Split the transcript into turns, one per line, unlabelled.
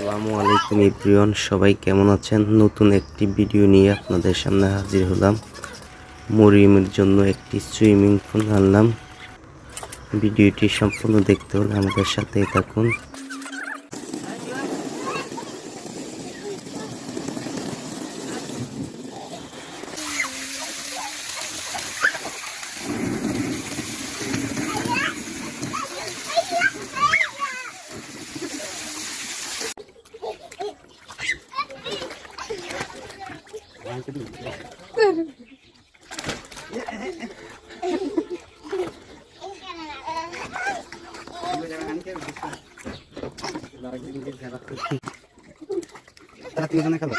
আসসালামু আলাইকুম এভরিওয়ান, সবাই কেমন আছেন? নতুন একটি ভিডিও নিয়ে আপনাদের সামনে হাজির হলাম। মরিয়মের জন্য একটি সুইমিং পুল আনলাম। ভিডিওটি সম্পূর্ণ দেখতে হলে আমাদের সাথেই থাকুন।
তারা তিনজনে খেলো।